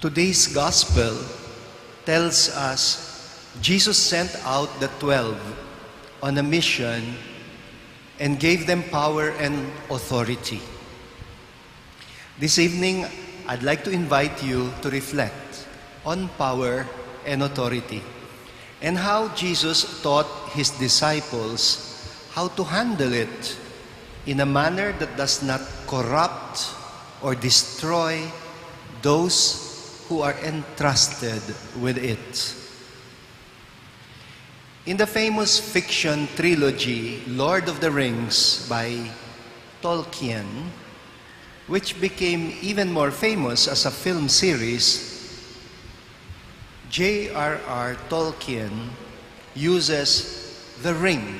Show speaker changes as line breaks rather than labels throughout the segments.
Today's gospel tells us Jesus sent out the 12 on a mission and gave them power and authority. This evening, I'd like to invite you to reflect on power and authority and how Jesus taught his disciples how to handle it in a manner that does not corrupt or destroy those who are entrusted with it. In the famous fiction trilogy, Lord of the Rings by Tolkien, which became even more famous as a film series, J.R.R. Tolkien uses the ring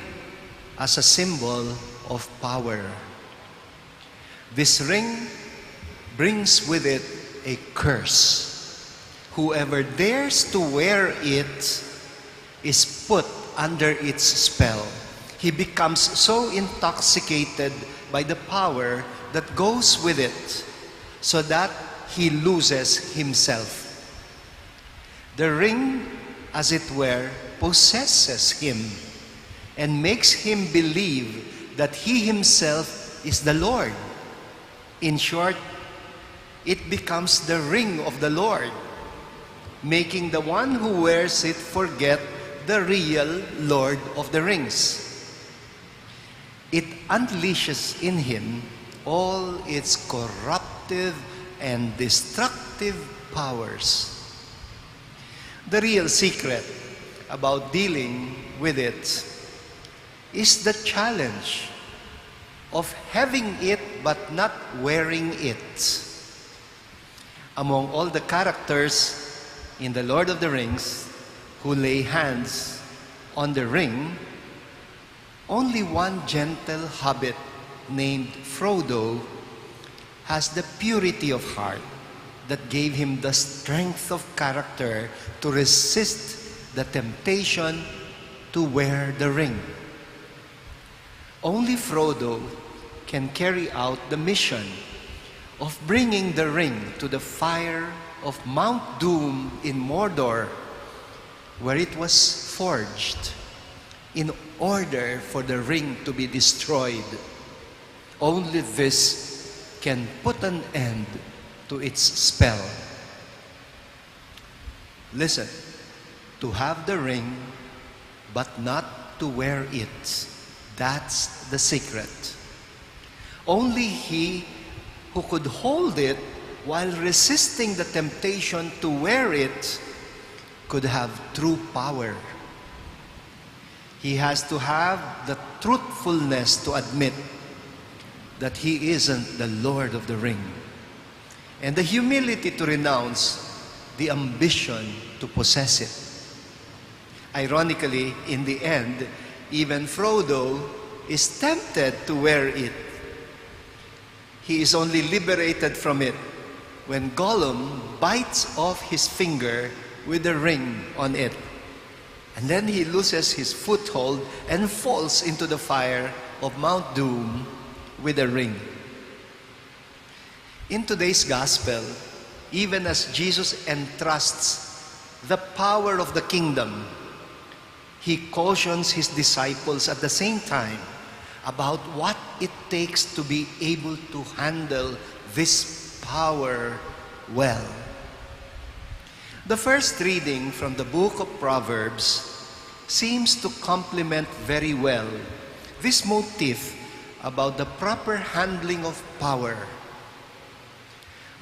as a symbol of power. This ring brings with it a curse. Whoever dares to wear it is put under its spell. He becomes so intoxicated by the power that goes with it, so that he loses himself. The ring, as it were, possesses him and makes him believe that he himself is the Lord. In short, it becomes the ring of the Lord, making the one who wears it forget the real Lord of the Rings. It unleashes in him all its corruptive and destructive powers. The real secret about dealing with it is the challenge of having it but not wearing it. Among all the characters in the Lord of the Rings who lay hands on the ring, only one gentle hobbit named Frodo has the purity of heart that gave him the strength of character to resist the temptation to wear the ring. Only Frodo can carry out the mission of bringing the ring to the fire of Mount Doom in Mordor, where it was forged in order for the ring to be destroyed. Only this can put an end to its spell. Listen, to have the ring but not to wear it, that's the secret. Only he who could hold it while resisting the temptation to wear it could have true power. He has to have the truthfulness to admit that he isn't the Lord of the ring, and the humility to renounce the ambition to possess it. Ironically, in the end, even Frodo is tempted to wear it. He is only liberated from it when Gollum bites off his finger with a ring on it. And then he loses his foothold and falls into the fire of Mount Doom with a ring. In today's gospel, even as Jesus entrusts the power of the kingdom, he cautions his disciples at the same time about what it takes to be able to handle this power well. The first reading from the book of Proverbs seems to complement very well this motif about the proper handling of power.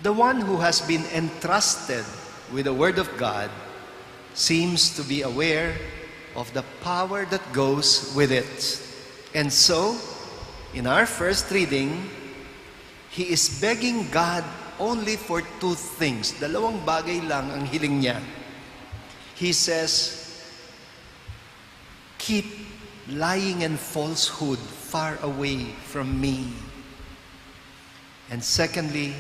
The one who has been entrusted with the Word of God seems to be aware of the power that goes with it. And so, in our first reading, he is begging God only for two things. Dalawang bagay lang ang hiling niya. He says, keep lying and falsehood far away from me. And secondly,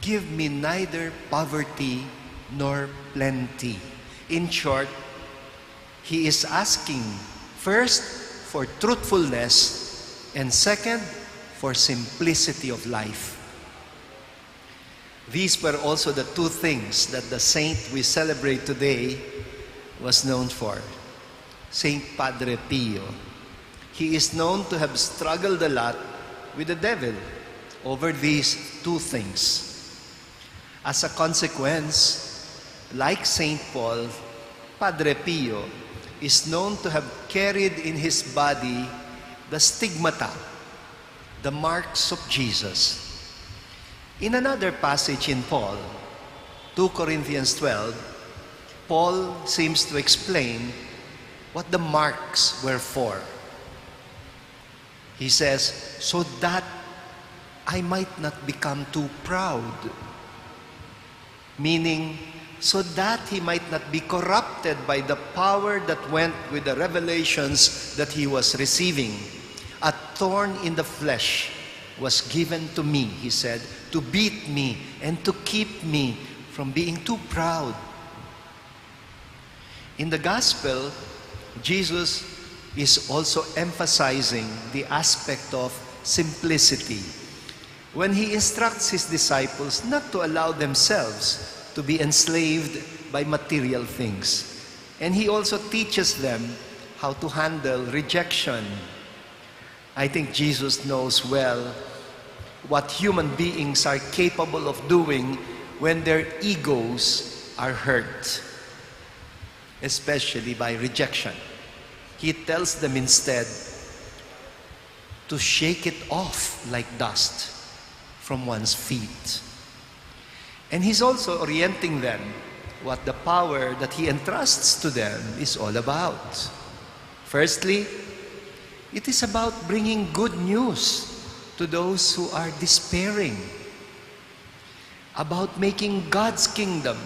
give me neither poverty nor plenty. In short, he is asking first for truthfulness and second for simplicity of life. These were also the two things that the saint we celebrate today was known for. Saint Padre Pio. He is known to have struggled a lot with the devil over these two things. As a consequence, like Saint Paul, Padre Pio is known to have carried in his body the stigmata, the marks of Jesus. In another passage in Paul, 2 Corinthians 12, Paul seems to explain what the marks were for. He says, so that I might not become too proud. Meaning, so that he might not be corrupted by the power that went with the revelations that he was receiving. A thorn in the flesh was given to me, he said, to beat me and to keep me from being too proud. In the gospel, Jesus is also emphasizing the aspect of simplicity when he instructs his disciples not to allow themselves to be enslaved by material things. And he also teaches them how to handle rejection. I think Jesus knows well what human beings are capable of doing when their egos are hurt, especially by rejection. He tells them instead to shake it off like dust from one's feet. And he's also orienting them what the power that he entrusts to them is all about. Firstly, it is about bringing good news to those who are despairing, about making God's kingdom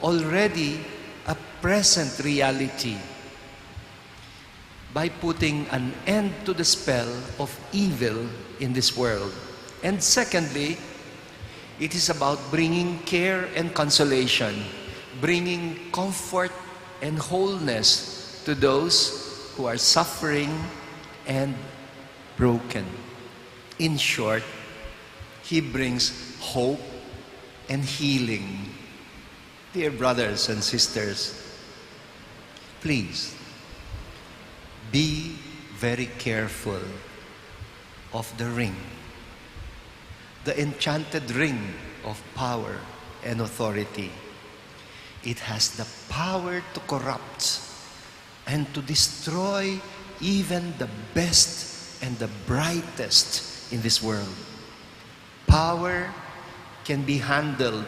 already a present reality by putting an end to the spell of evil in this world. And secondly, it is about bringing care and consolation, bringing comfort and wholeness to those who are suffering and broken. In short, he brings hope and healing. Dear brothers and sisters, please be very careful of the ring, the enchanted ring of power and authority. It has the power to corrupt and to destroy even the best and the brightest in this world. Power can be handled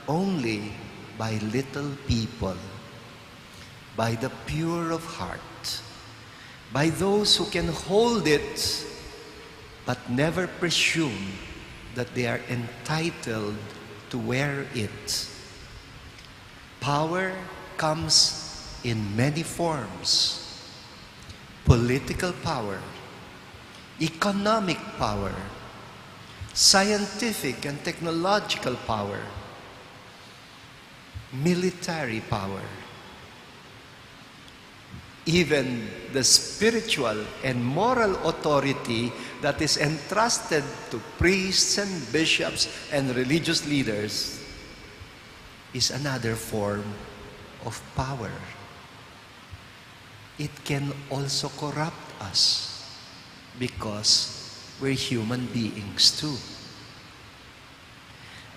only by little people, by the pure of heart, by those who can hold it but never presume that they are entitled to wear it. Power comes in many forms: political power, economic power, scientific and technological power, military power, even the spiritual and moral authority that is entrusted to priests and bishops and religious leaders is another form of power. It can also corrupt us because we're human beings too.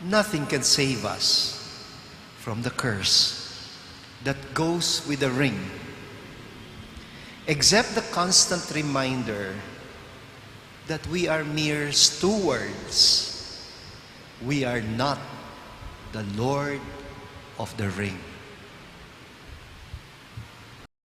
Nothing can save us from the curse that goes with the ring, except the constant reminder that we are mere stewards. We are not the Lord of the ring.